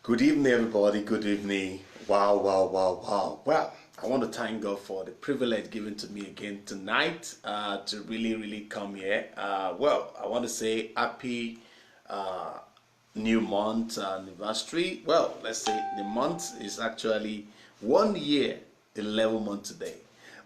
Good evening, everybody. Good evening. Wow, wow, wow, wow. Well, I want to thank God for the privilege given to me again tonight to really come here. Well, I want to say happy new month anniversary. Well, let's say the month is actually 1 year, 11 months today.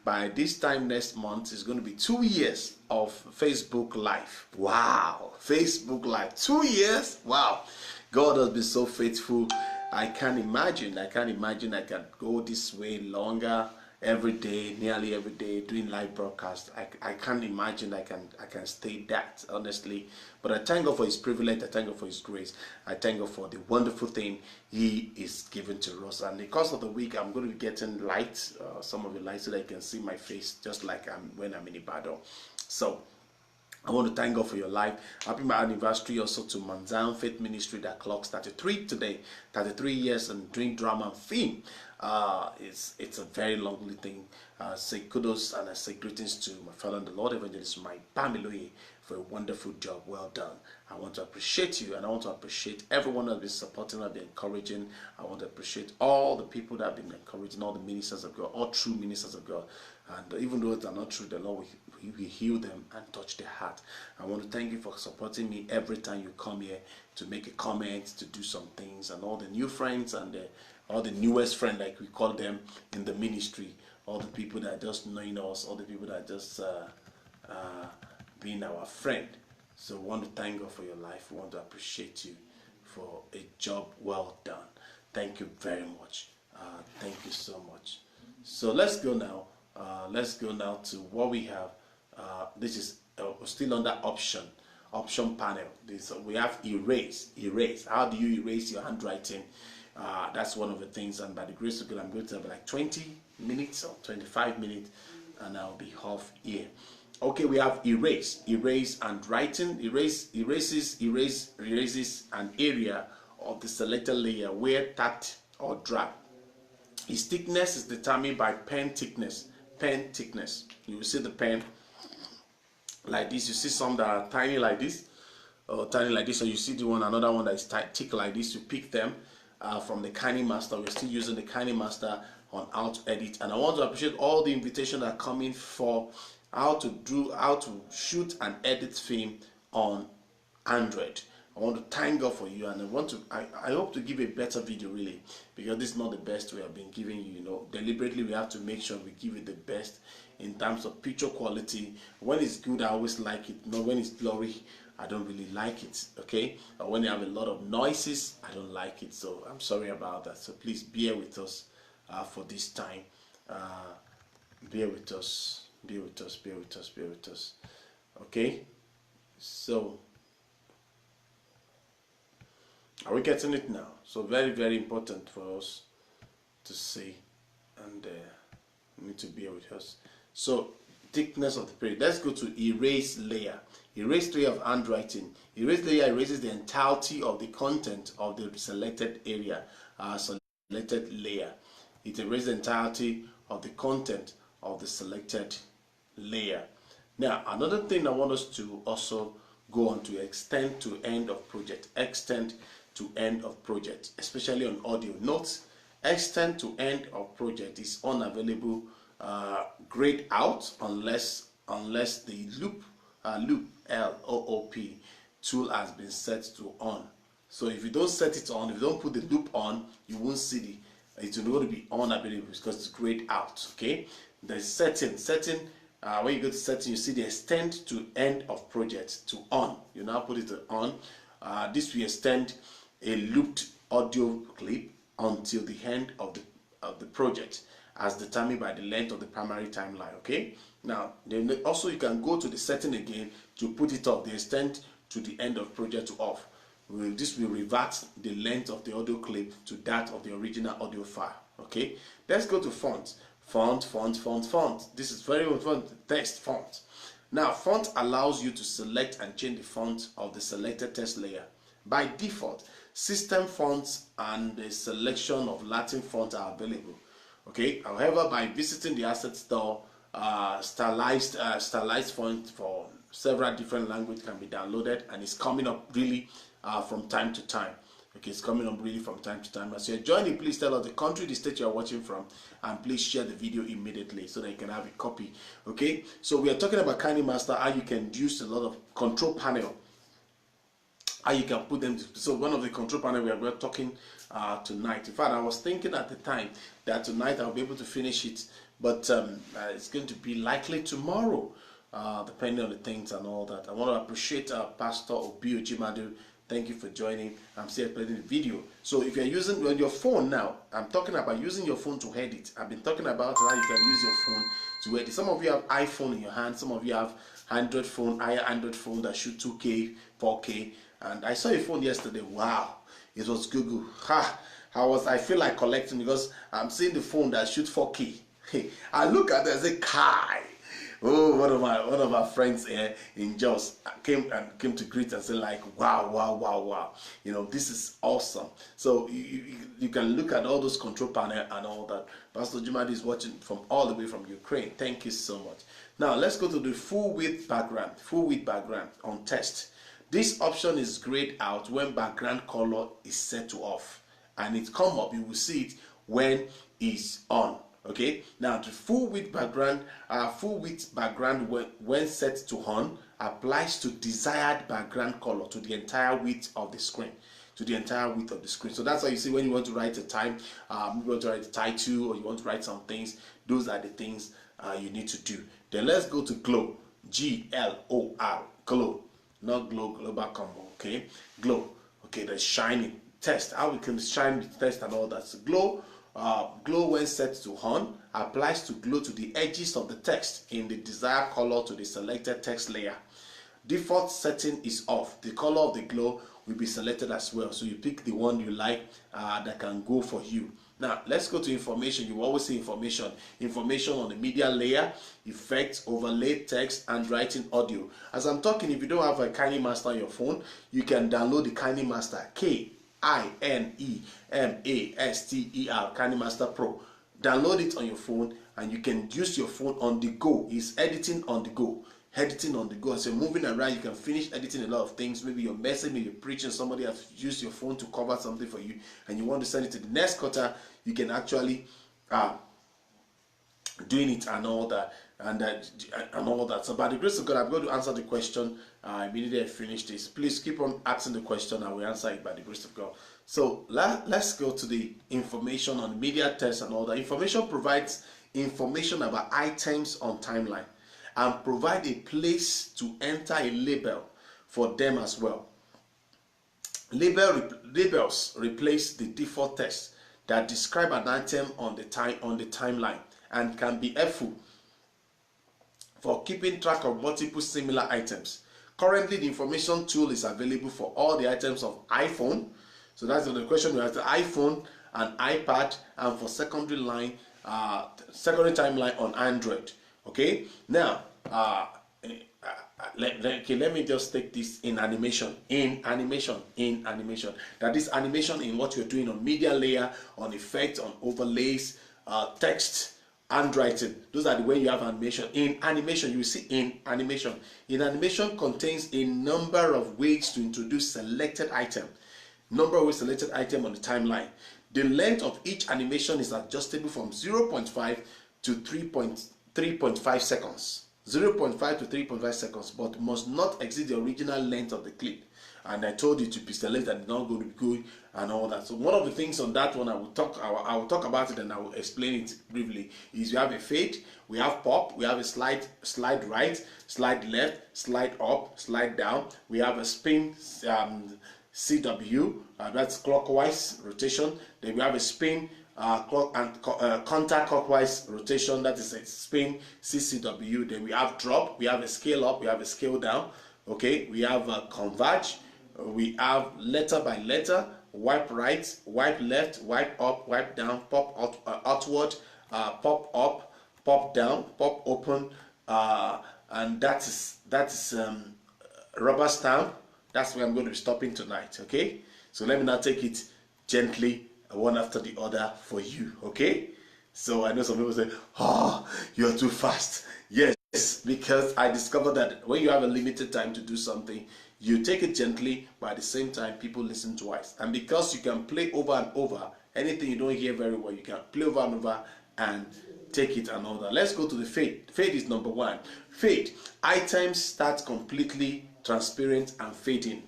By this time next month, it's going to be 2 years of Facebook Live. Wow, Facebook Live, 2 years. Wow, God has been so faithful. I can't imagine I can go this way longer, every day, nearly every day, doing live broadcast. I can't imagine I can stay that, honestly. But I thank God for his privilege. I thank God for his grace. I thank God for the wonderful thing he is giving to us. And because of the week, I'm going to be getting light, some of the lights, so that you can see my face just like when I'm in Ibadan. So I want to thank God for your life. Happy anniversary also to Manzan Faith Ministry that clocks 33 today. 33 years and doing drama and film. It's a very lovely thing. Say kudos and I say greetings to my father in the Lord, Evangelist Mike Bamitale, for a wonderful job. Well done. I want to appreciate you, and I want to appreciate everyone that's been supporting, that's been encouraging. I want to appreciate all the people that have been encouraging, all the ministers of God, all true ministers of God. And even though they're not true, the Lord will heal them and touch their heart. I want to thank you for supporting me every time you come here to make a comment, to do some things, and all the new friends and all the newest friends, like we call them in the ministry, all the people that are just knowing us, all the people that are just being our friend. So I want to thank God for your life. We want to appreciate you for a job well done. Thank you very much. Thank you so much. So let's go now. Let's go now to what we have. This is still under option panel. We have erase. How do you erase your handwriting? That's one of the things, and by the grace of God, I'm going to have like 20 minutes or 25 minutes, and I'll be off here. Okay, we have erase and writing. Erases an area of the selected layer where tapped or dragged. Its thickness is determined by pen thickness. You will see the pen like this. You see some that are tiny like this, or tiny like this, and you see another one that is thick like this. You pick them from the KineMaster. We're still using the KineMaster on how to edit, and I want to appreciate all the invitations that are coming for how to shoot and edit film on Android. I want to thank God for you, and I hope to give a better video, really, because this is not the best we have been giving you. You know, deliberately we have to make sure we give it the best in terms of picture quality. When it's good, I always like it. You know, when it's blurry, I don't really like it. Okay, or when you have a lot of noises, I don't like it. So I'm sorry about that. So please bear with us for this time. Bear with us. Okay, so are we getting it now? So very important for us to see, and need to bear with us. So thickness of the page. Let's go to erase layer. Erase layer of handwriting. Erase layer erases the entirety of the content of the selected area. Selected layer. It erases the entirety of the content of the selected layer. Now, another thing I want us to also go on to extend to end of project. Extend to end of project, especially on audio. Note, extend to end of project is unavailable. Grayed out unless the loop LOOP tool has been set to on. So if you don't set it on, if you don't put the loop on, you won't see it's going to be unavailable because it's grayed out. Okay, the setting when you go to setting, you see the extend to end of project to on. You now put it to on. This will extend a looped audio clip until the end of the project, as determined by the length of the primary timeline. Okay, now then also you can go to the setting again to put it off, the extend to the end of project to off. This will revert the length of the audio clip to that of the original audio file. Okay, let's go to font. This is very important. Text font. Now, font allows you to select and change the font of the selected text layer. By default, system fonts and the selection of Latin font are available. Okay, however, by visiting the asset store, stylized font for several different languages can be downloaded, and it's coming up really from time to time. Okay, it's coming up really from time to time. As you're joining, please tell us the country, the state you're watching from, and please share the video immediately so that you can have a copy. Okay, so we are talking about KineMaster, how you can use a lot of control panel, how you can put them. So one of the control panel we are talking tonight. In fact, I was thinking at the time that tonight I'll be able to finish it, but it's going to be likely tomorrow, depending on the things and all that. I want to appreciate Pastor Obi Ojimadu. Thank you for joining. I'm still playing the video. So if you're using your phone now, I'm talking about using your phone to edit. I've been talking about how you can use your phone to edit. Some of you have iPhone in your hand. Some of you have Android phone, higher Android phone that shoot 2K, 4K. And I saw a phone yesterday. Wow, it was Google. I feel like collecting because I'm seeing the phone that shoot 4K. I look at it and say, Kai. Oh, one of our friends here in Jos came to greet and say like, wow. You know, this is awesome. So you can look at all those control panel and all that. Pastor Jumadi is watching from all the way from Ukraine. Thank you so much. Now let's go to the full width background on test. This option is grayed out when background color is set to off, and it come up. You will see it when it's on. Okay, now the full width background when set to on applies to desired background color to the entire width of the screen. So that's why you see when you want to write a time, you want to write a title, or you want to write some things. Those are the things you need to do. Then let's go to glow, Glor, glow, not glow, global combo. Okay, glow. Okay, the shining test. How we can shine the test and all that. So glow when set to on applies to glow to the edges of the text in the desired color to the selected text layer. Default setting is off. The color of the glow will be selected as well. So you pick the one you like that can go for you. Now let's go to information. You always see information on the media layer, effects, overlay text, and writing audio. As I'm talking, if you don't have a KineMaster on your phone, you can download the KineMaster, KineMaster, KineMaster Pro. Download it on your phone and you can use your phone on the go. It's editing on the go. As you're moving around, you can finish editing a lot of things. Maybe you're messing, maybe you're preaching, somebody has used your phone to cover something for you and you want to send it to the next quarter. You can actually doing it and all that. So by the grace of God, I'm going to answer the question immediately I finish this. Please keep on asking the question. I will answer it by the grace of God. So let's go to the information on media text and all that. Information provides information about items on timeline and provide a place to enter a label for them as well. Labels replace the default text that describe an item on the timeline and can be helpful for keeping track of multiple similar items. Currently, the information tool is available for all the items of iPhone. So that's the question we have: the iPhone and iPad, and for secondary timeline on Android. Okay. Now, let me just take this in animation. That is animation in what you're doing on media layer, on effects, on overlays, text, handwriting. Those are the way you have animation. In animation, you see in animation. In animation contains a number of ways to introduce selected item. Number of ways selected item on the timeline. The length of each animation is adjustable from 0.5 to 3.5 seconds. 0.5 to 3.5 seconds, but must not exceed the original length of the clip. And I told you to be selected and not going to be good and all that. So one of the things on that one I will talk about it and I will explain it briefly. Is you have a fade, we have pop, we have a slide right, slide left, slide up, slide down. We have a spin CW, that's clockwise rotation. Then we have a spin counterclockwise rotation, that is a spin CCW. Then we have drop, we have a scale up, we have a scale down. Okay, we have a converge, we have letter by letter, wipe right, wipe left, wipe up, wipe down, pop outward, pop up, pop down, pop open, and that is rubber stamp. That's where I'm going to be stopping tonight. Okay, so let me now take it gently, one after the other for you. Okay, so I know some people say, oh, you're too fast. Yes, because I discovered that when you have a limited time to do something, You take it gently, but at the same time, people listen twice. And because you can play over and over, anything you don't hear very well, you can play over and over and take it and all that. Let's go to the fade. Fade is number one. Fade. Items start completely transparent and fading.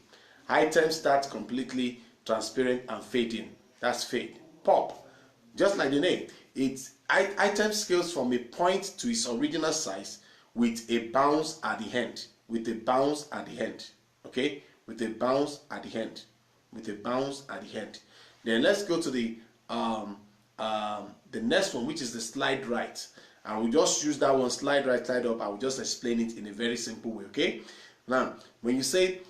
Items start completely transparent and fading. That's fade. Pop. Just like the name. Item scales from a point to its original size with a bounce at the end. With a bounce at the end. Okay? With a bounce at the end. With a bounce at the end. Then let's go to the next one, which is the slide right. And we just use that one, slide right, slide up. I will just explain it in a very simple way, okay? Now, when you say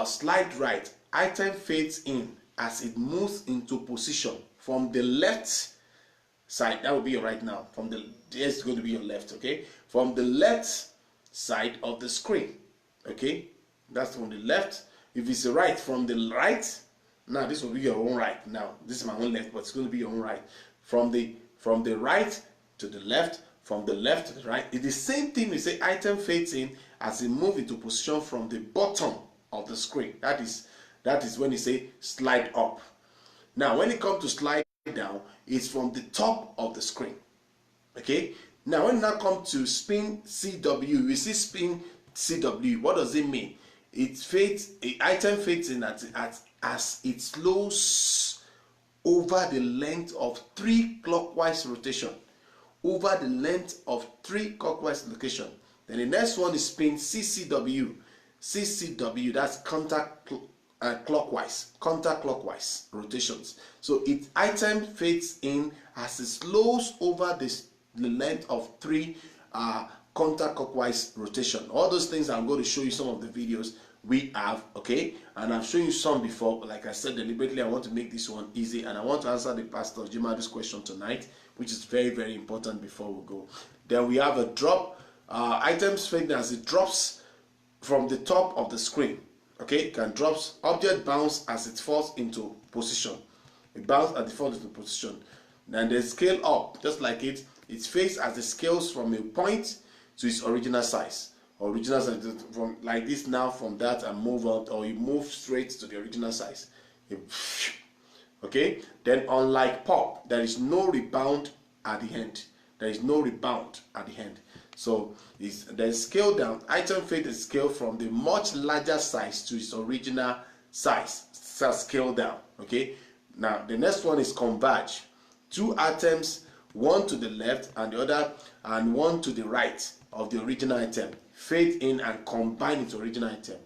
slide right, item fades in as it moves into position from the left side. That will be your right now. From the, it's going to be your left, okay? From the left side of the screen, okay? That's from the left. If it's the right, from the right, now this will be your own right. Now, this is my own left, but it's going to be your own right. From the right to the left, from the left to the right. It's the same thing we say item fades in as it moves into position from the bottom of the screen. That is when you say slide up. Now, when it comes to slide down, it's from the top of the screen. Okay? Now, when it now comes to spin CW, we see spin CW. What does it mean? It fades, item fades in as it slows over the length of 3 clockwise rotation. Over the length of 3 clockwise location. Then the next one is spin CCW. CCW, that's counterclockwise rotations. So item fades in as it slows over the length of 3 counterclockwise rotation. All those things, I'm going to show you some of the videos we have, okay? And I've shown you some before, but like I said deliberately, I want to make this one easy, and I want to answer the Pastor Jimadu's question tonight, which is very, very important before we go. Then we have a drop. Items fade as it drops from the top of the screen. Okay, it can drop. Object bounce as it falls into position. It bounces as it falls into position. Then they scale up, just like it fades as it scales from a point to its original size. Original size, from like this now, from that and move out, or you move straight to the original size. Okay, then unlike pop, there is no rebound at the end. There is no rebound at the end. So there's scale down. Item fade is scaled from the much larger size to its original size. So scale down. Okay. Now the next one is converge. 2 items, one to the left and the other, and one to the right of the original item, fade in and combine into original item.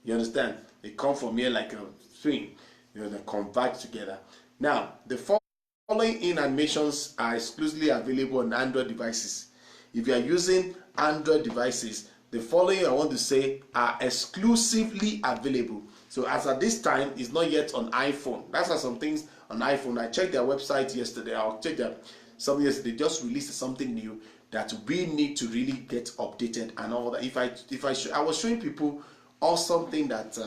You understand? They come from here like a string. They converge together. Now the following in animations are exclusively available on Android devices. If you are using Android devices, the following I want to say are exclusively available. So as at this time, it's not yet on iPhone. That's why some things on iPhone. I checked their website yesterday. I'll check that something yesterday. They just released something new that we need to really get updated and all that. I was showing people all something that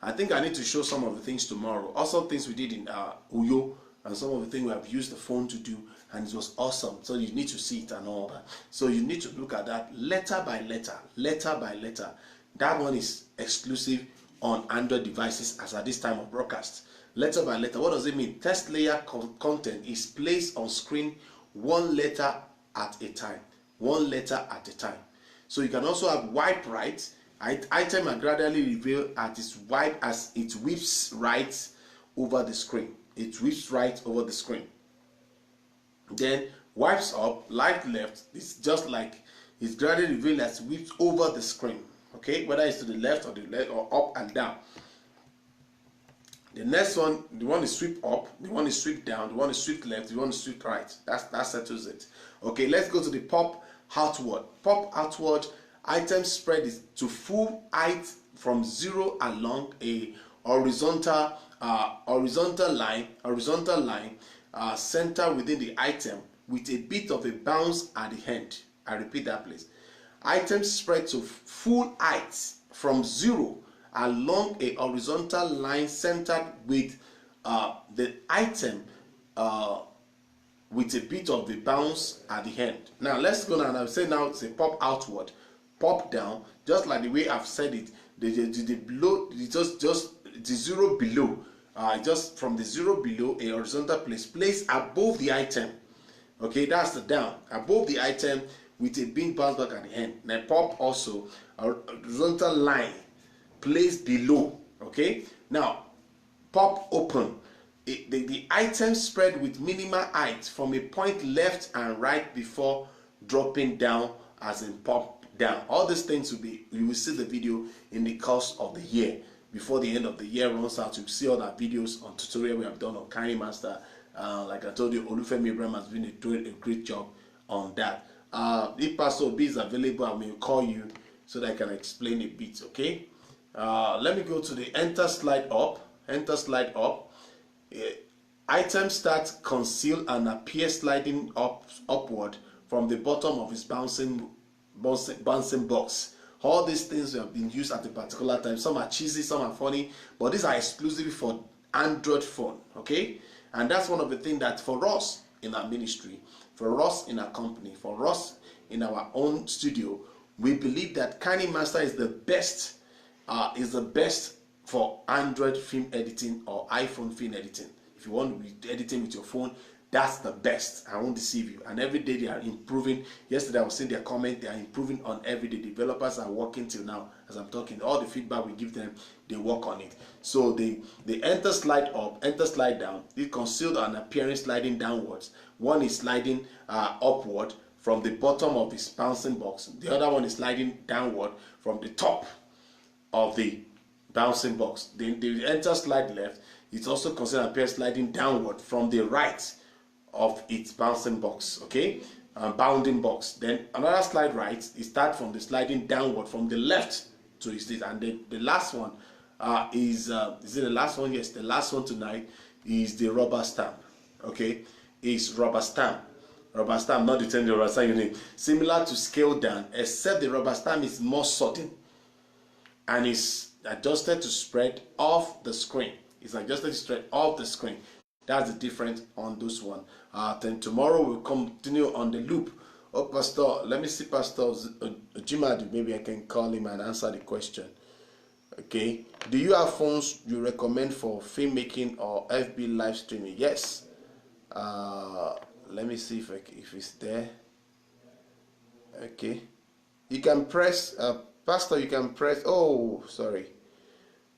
I think I need to show some of the things tomorrow. Also things we did in Uyo, and some of the things we have used the phone to do, and it was awesome. So you need to see it and all that. So you need to look at that letter by letter, letter by letter. That one is exclusive on Android devices as at this time of broadcast. Letter by letter. What does it mean? Test layer content is placed on screen one letter at a time. One letter at a time. So you can also have wipe right. Item are gradually revealed at its wipe as it whips right over the screen. It whips right over the screen. Then wipes up, light left. It's just like it's gradually revealed as it whips over the screen. Okay, whether it's to the left or the left or up and down. The next one, the one is sweep up, the one is sweep down, the one is sweep left, the one is sweep right. That settles it. Okay, let's go to the pop outward. Pop outward. Item spread is to full height from 0 along a horizontal line center within the item with a bit of a bounce at the end. I repeat that, please. Items spread to full height from 0 along a horizontal line centered with the item with a bit of the bounce at the end. Now let's go now and I'll say now it's a pop outward. pop down, just like the way I've said it. The below, just the zero below, just from the zero below, a horizontal place above the item. Okay, that's the down above the item with a being bounce back at the end. Then pop also a horizontal line placed below. Okay, now pop open. The item spread with minimal height from a point left and right before dropping down, as in pop down. All these things will be, you will see the video in the course of the year. Before the end of the year runs out, you'll see all our videos on tutorial we have done on KineMaster. Like I told you, Olufemi Ibrahim has been doing a great job on that. If Pastor Obi is available, I will call you so that I can explain a bit. Okay. Let me go to the enter slide up. Enter slide up. Item starts conceal and appear sliding upward from the bottom of his bouncing box. All these things have been used at a particular time. Some are cheesy, some are funny, but these are exclusively for Android phone. Okay, and that's one of the things that for us in our ministry, for us in our company, for us in our own studio, we believe that KineMaster is the best for Android film editing or iPhone film editing. If you want to be editing with your phone, that's the best. I won't deceive you. And every day they are improving. Yesterday I was seeing their comment. They are improving on every day. Developers are working till now as I'm talking. All the feedback we give them, they work on it. So they enter slide up, enter slide down. It concealed and appearing sliding downwards. One is sliding upward from the bottom of his bouncing box. The other one is sliding downward from the top of the bouncing box. Then the enter slide left. It's also considered appear sliding downward from the right of its bouncing box. Okay, bounding box. Then another slide right. It starts from the sliding downward from the left to his feet. And then the last one is it the last one? Yes, the last one tonight is the rubber stamp. Okay, is rubber stamp. Rubber stamp, not the 10 rubber stamp you need. Similar to scale down, except the rubber stamp is more sudden and is adjusted to spread off the screen. It's adjusted to spread off the screen. That's the difference on this one. Then tomorrow we'll continue on the loop. Oh, Pastor, let me see Pastor Jimadu. Maybe I can call him and answer the question. Okay. Do you have phones you recommend for filmmaking or FB live streaming? Yes. Let me see if it's there. Okay. You can press, Pastor, you can press, oh, sorry.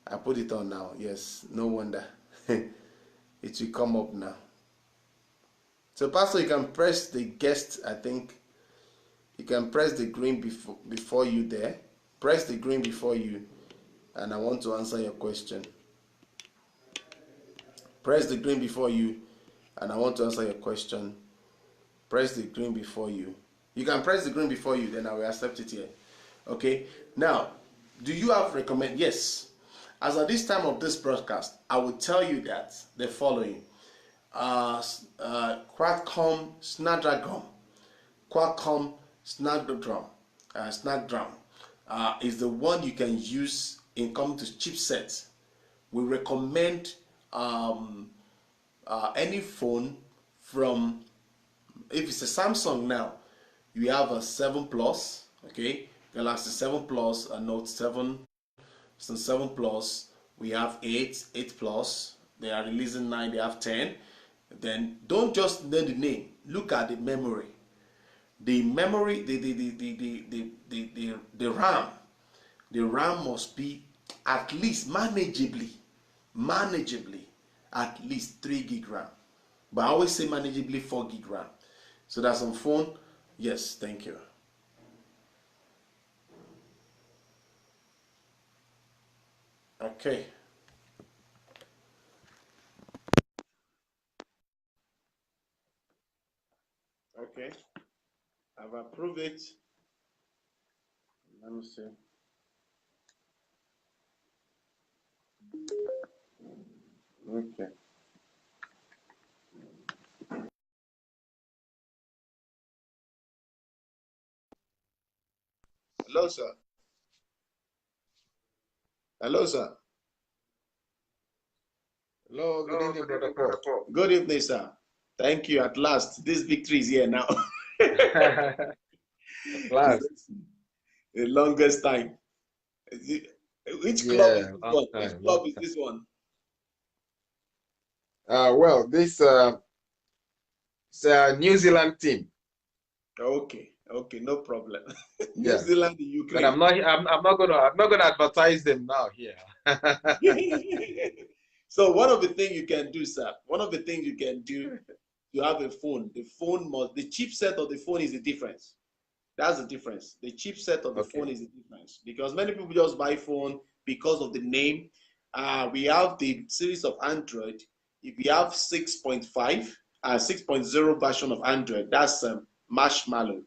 I put it on now. Yes, no wonder. It will come up now. So, Pastor, you can press the guest, I think. You can press the green before you there. Press the green before you, and I want to answer your question. Press the green before you, and I want to answer your question. Press the green before you. You can press the green before you, then I will accept it here. Okay. Now, do you have recommend? Yes. As at this time of this broadcast, I will tell you that the following: Qualcomm Snapdragon, is the one you can use in coming to chipsets. We recommend any phone from, if it's a Samsung now, you have a 7 Plus, okay, Galaxy 7 Plus, a Note 7. So 7 Plus, we have 8 Plus, they are releasing 9, they have 10. Then don't just know the name, look at the memory. The memory, the RAM must be at least manageably at least 3 gig RAM. But I always say manageably 4 gig RAM. So that's on phone. Yes, thank you. Okay. Okay. I've approved it. Let me see. Okay. Hello, sir. Hello, sir. Hello, good evening, Brother Paul. Good evening, sir. Thank you. At last, this victory is here now. At last. The longest time. Which club is Yeah, this long one? Which time, long club is time. this one? Well, this it's a New Zealand team. Okay, okay, no problem. New Yeah, Zealand, the but Ukraine. I'm not gonna advertise them now here. So one of the things you can do, sir, one of the things you can do, you have a phone. The phone must, the chipset of the phone is the difference. That's the difference. The chipset of the phone Okay, is the difference because many people just buy phone because of the name. We have the series of Android. If you have 6.5, 6.0 version of Android, that's Marshmallow.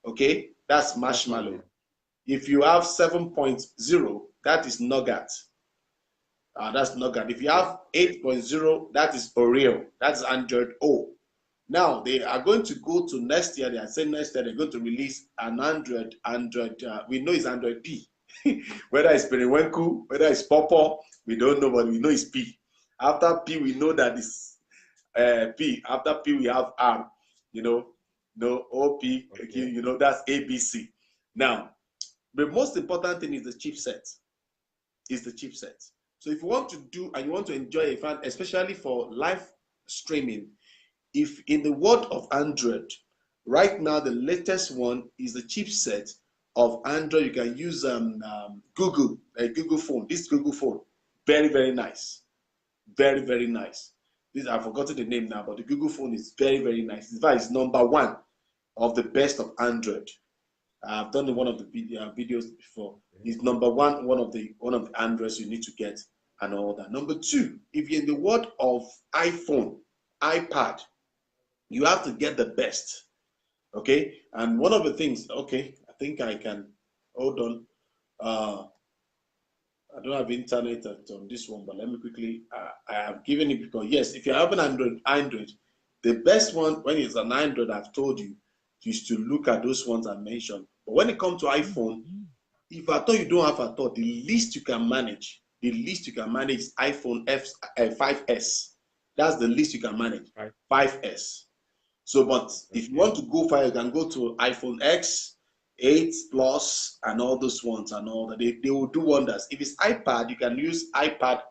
Okay, that's Marshmallow. marshmallow. If you have 7.0, that is Nougat. That's Nougat. If you Okay, have 8.0, that is Oreo. That's Android O. Now they are going to go to next year. They are saying next year they're going to release an Android. We know it's Android P. Whether it's Periwinkle, whether it's Pawpaw, we don't know, but we know it's P. After P, we know that it's P. After P, we have R. You know, no OP. Okay, okay. you know that's ABC. Now, the most important thing is the chipset. Is the chipset. So if you want to do and you want to enjoy a fan, especially for live streaming, if in the world of Android, right now the latest one is the chipset of Android. You can use Google, a Google phone. This Google phone, very very nice, very very nice. This I've forgotten the name now, but the Google phone is very very nice. In fact, it's number one of the best of Android. I've done one of the videos before. It's number one of the Androids you need to get and all that. Number two, if you're in the world of iPhone, iPad, you have to get the best. Okay, and one of the things, okay, I think I can hold on. I don't have internet on this one, but let me quickly. I have given it because yes, if you have an Android, the best one when it's an Android, I've told you, is to look at those ones I mentioned. But when it comes to iPhone, if I thought you don't have a thought, the least you can manage is iPhone 5S. That's the least you can manage, Right. 5S. So, but if you Okay. want to go far, you can go to iPhone X, 8 Plus, and all those ones and all that. They will do wonders. If it's iPad, you can use iPad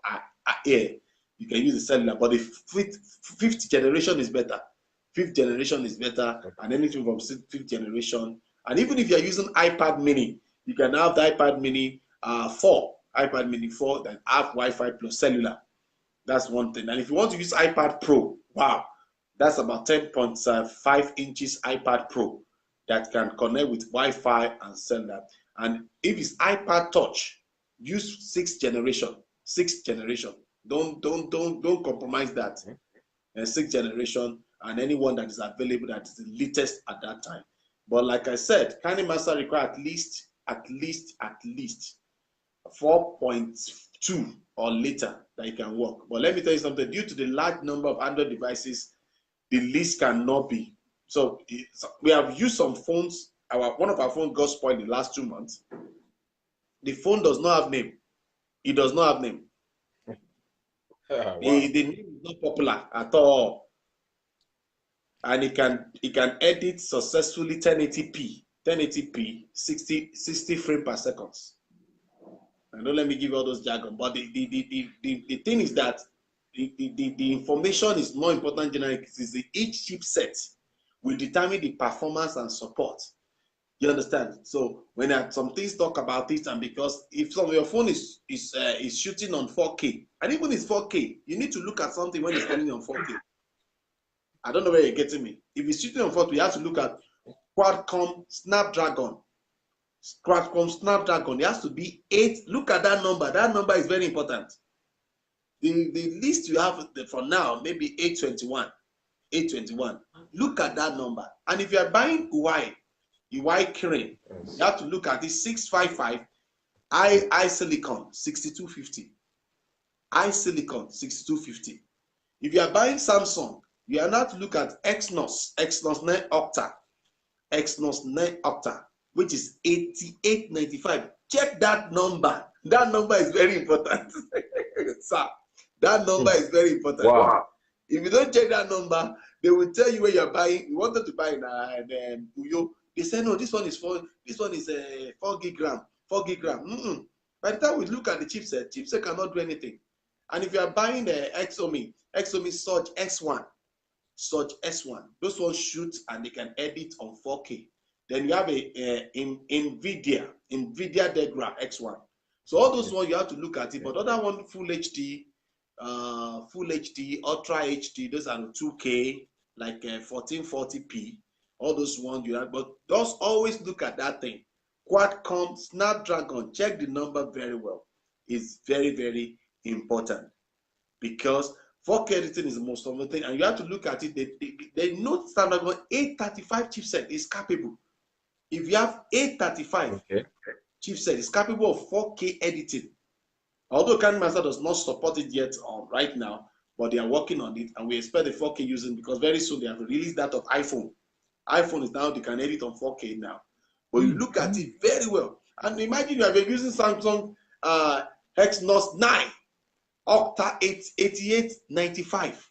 Air. You can use the cellular, but the fifth generation is better. Fifth generation is better, and Okay. anything from fifth generation. And even if you're using iPad Mini, you can have the iPad Mini 4, iPad Mini 4 that have Wi-Fi plus cellular. That's one thing. And if you want to use iPad Pro, wow, that's about 10.5 inches iPad Pro that can connect with Wi-Fi and cellular. And if it's iPad Touch, use sixth generation. Sixth generation. Don't compromise that. Okay. Sixth generation and anyone that is available that is the latest at that time. But like I said, KineMaster require at least 4.2 or later that it can work. But let me tell you something, due to the large number of Android devices, the list cannot be. So we have used some phones. One of our phones got spoiled in the last 2 months. The phone does not have name. It does not have name. The, Wow. the name is not popular at all. And it can edit successfully 1080p 60 frames per second. And don't let me give you all those jargon. But the thing is that the information is more important generally because each chipset will determine the performance and support. You understand? So when some things talk about it, and because if some of your phone is shooting on 4K, and even it's 4K, you need to look at something when it's coming on 4K. I don't know where you're getting me. If it's shooting on 4K, you have to look at Qualcomm Snapdragon. It has to be 8. Look at that number. That number is very important. The list you have for now, maybe 821. 821. Look at that number. And if you are buying UI Kirin, you Yes. have to look at this 655 iSilicon 6250. iSilicon 6250. If you are buying Samsung, you are not to look at Exynos 9 Octa. Exynos 9 Octa, which is 8895. Check that number. That number is very important. Sir, that number is very important. Wow. If you don't check that number, they will tell you where you're buying. You wanted to buy in Uyo, They say no, this one is a 4 gig RAM, 4 gig RAM. By the time we look at the chipset cannot do anything. And if you are buying the Xomi Surge Surge S1, those ones shoot and they can edit on 4K. Then you have a NVIDIA Degra X1. So all those ones you have to look at it, but other one Full HD, Ultra HD, those are 2K, like 1440p. All those ones you have, but just always look at that thing. Qualcomm Snapdragon, check the number very well. It's very, very important because 4K editing is the most common thing, and you have to look at it. They know Snapdragon 835 chipset is capable. If you have 835 chipset, it's capable of 4K editing. Although KineMaster does not support it yet right now, but they are working on it, and we expect the 4K using because very soon they have released that of iPhone. iPhone is now, they can edit on 4K now. But you look at it very well. And imagine you have been using Samsung Exynos 9, Octa 8895.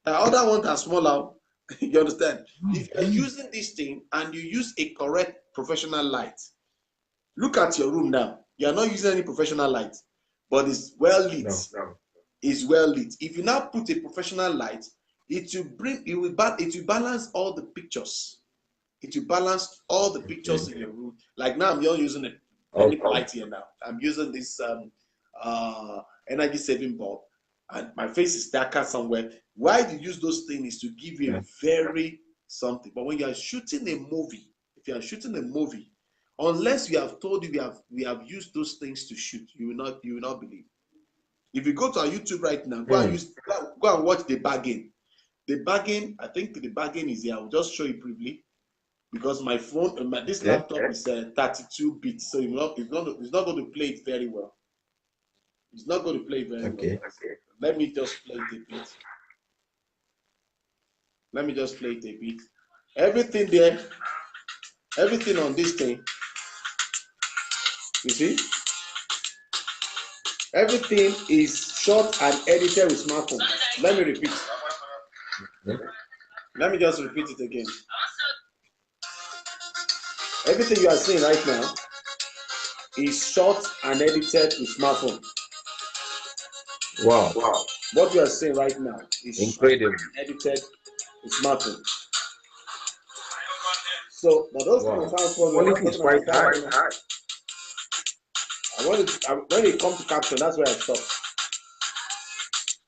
The other ones are smaller. You understand? If you're using this thing and you use a correct professional light, look at your room now. You're not using any professional light, but it's well lit. No. It's well lit. If you now put a professional light, it will balance all the pictures. It will balance all the pictures in your room. Like now, I'm not using a light here now. I'm using this energy saving bulb, and my face is darker somewhere. Why you use those things is to give you a very something. But when you are shooting a movie, if you are shooting a movie, unless you have told you we have used those things to shoot, you will not believe. If you go to our YouTube right now, go and watch the bargain. The bargain, I think the bargain is here. I'll just show you briefly because my phone, this laptop is 32 bits, so it's not going to play it very well. It's not going to play very well. Let me just play it a bit. Let me just play it a bit. Everything there, everything on this thing, you see? Everything is shot and edited with smartphone. Let me repeat. Let me just repeat it again. Everything you are seeing right now is shot and edited with smartphone. Wow. What you are seeing right now is incredible. Shot and edited with smartphone. So, but those things sound fun. Quality is quite high. When it comes to caption, that's where I stop.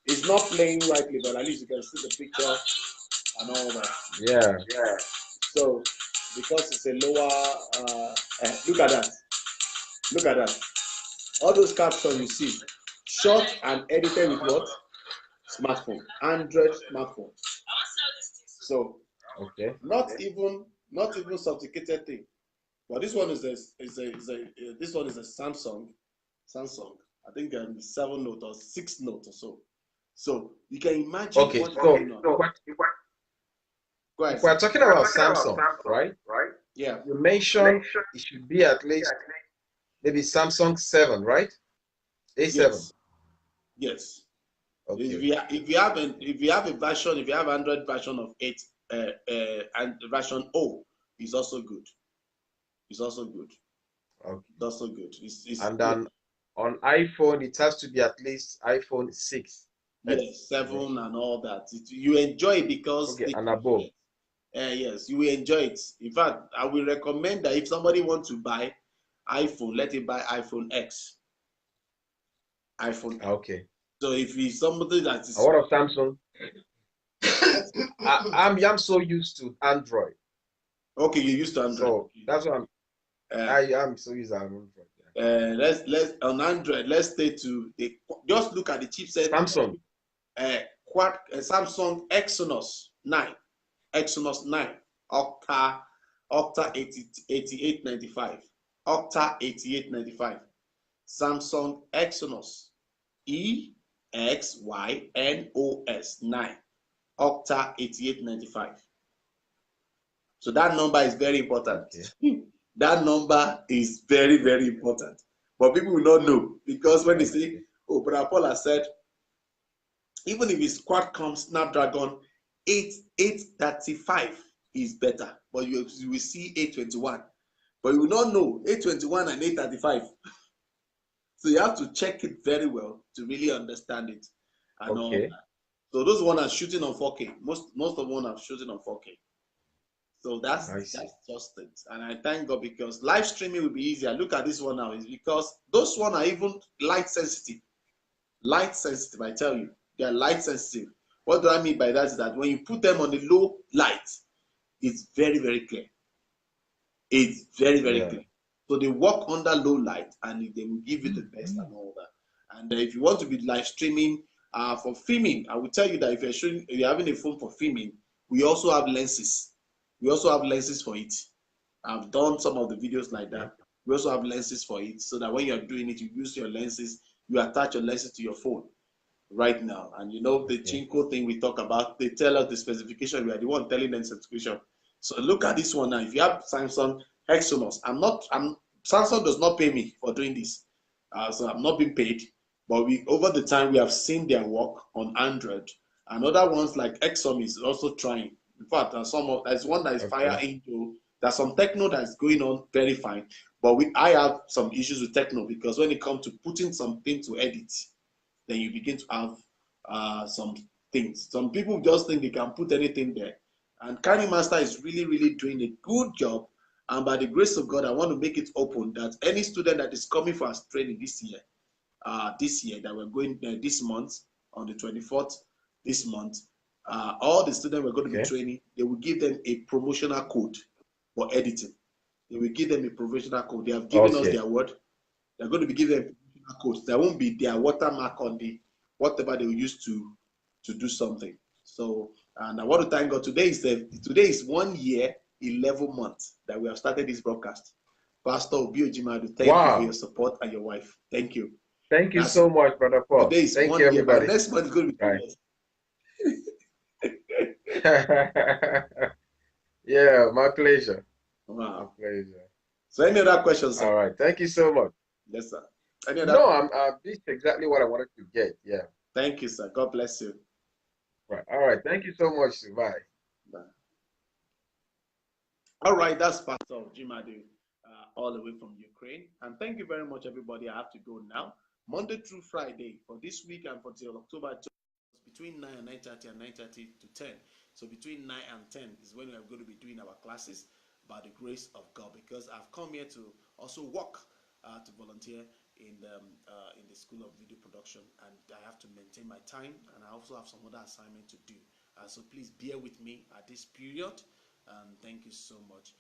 It's not playing rightly, but at least you can see the picture and all that. Yeah. So, because it's a lower, look at that. Look at that. All those captions you see, shot and edited with what? Smartphone, Android smartphone. So, not even sophisticated thing. But this one is a Samsung. I think 7 Note or 6 Note or so. So you can imagine what's going on. Go ahead. We're talking about Samsung, right? Yeah. You mentioned it should be at least maybe Samsung 7, right? A7. Yes. Okay. If you have Android version of 8 and version O, it's also good. It's also good. Okay. It's also good. And then on iPhone, it has to be at least iPhone 6. Yes, 7 and all that. You enjoy it because and above. Yes, you will enjoy it. In fact, I will recommend that if somebody wants to buy iPhone, let him buy iPhone X. iPhone X. Okay. So if he's somebody that is what of Samsung? I'm so used to Android. Okay, you used to Android. So that's what I am so used to Android. Let's on Android. Let's stay to just look at the chipset. Samsung. Samsung Exynos 9, Octa 8895, Octa 8895, Samsung Exynos EXYNOS 9, Octa 8895. So that number is very important. That number is very, very important. But people will not know because when they say, oh, Brother Paul has said, even if it's Qualcomm Snapdragon 835, is better, but you will see 821, but you will not know 821 and 835. So you have to check it very well to really understand it and all Okay. that. So those one are shooting on 4K. Most of one are shooting on 4K. So that's I see. just it. And I thank God because live streaming will be easier. Look at this one now. Is because those one are even light sensitive. Light sensitive, I tell you. They are light sensitive. What do I mean by that is that when you put them on the low light, it's very, very clear. It's very, very Yeah. clear. So they work under low light and they will give you the best and all that. And if you want to be live streaming for filming, I will tell you that if you're having a phone for filming, we also have lenses. We also have lenses for it. I've done some of the videos like Okay. that. We also have lenses for it, so that when you're doing it, you use your lenses, you attach your lenses to your phone right now. And you know the Okay. Chinko thing we talk about, they tell us the specification, we are the one telling them specification. So look at this one now. If you have Samsung Exynos, Samsung does not pay me for doing this. So I'm not being paid. But we over the time we have seen their work on Android. And other ones like Exxon is also trying. In fact, there's one that is Fire Okay. Angel. There's some techno that's going on very fine. But I have some issues with techno because when it comes to putting something to edit, then you begin to have some things. Some people just think they can put anything there. And KineMaster is really, really doing a good job. And by the grace of God, I want to make it open that any student that is coming for us training this year that we're going this month on the 24th this month, all the students we're going to be Okay. training, they will give them a promotional code for editing. They will give them a promotional code. They have given us Okay. their word. They're going to be given promotional codes. There won't be their watermark on the whatever they will use to do something. So, and I want to thank God. Today is 1 year, 11 months that we have started this broadcast. Pastor Obi Ojimadu, thank you for your Wow. support and your wife. Thank you. Thank you That's so much, Brother Paul. today is Thank you, 1 year. By everybody. next month, it's going to be 2 Right. years. Yeah, my pleasure. My Wow. pleasure. So, any other questions, sir? All right. Thank you so much. Yes, sir. Any other? No, this is exactly what I wanted to get. Yeah. Thank you, sir. God bless you. Right. All right. Thank you so much. Bye. Bye. All right, that's Pastor Jimadu, all the way from Ukraine. And thank you very much, everybody. I have to go now. Monday through Friday for this week and for till October, between 9 and 9:30 and 9:30 to 10. So between 9 and 10 is when we are going to be doing our classes by the grace of God. Because I've come here to also work to volunteer in the School of Video Production, and I have to maintain my time, and I also have some other assignment to do. So please bear with me at this period. Thank you so much.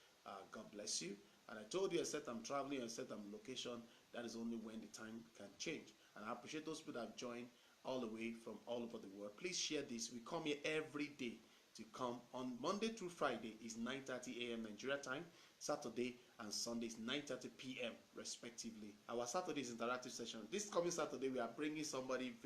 God bless you. And I told you, except I'm traveling, except I'm location, that is only when the time can change. And I appreciate those people that have joined all the way from all over the world. Please share this. We come here every day to come on Monday through Friday is 9:30 a.m. Nigeria time. Saturday and Sunday is 9:30 p.m. respectively. Our Saturday is interactive session. This coming Saturday, we are bringing somebody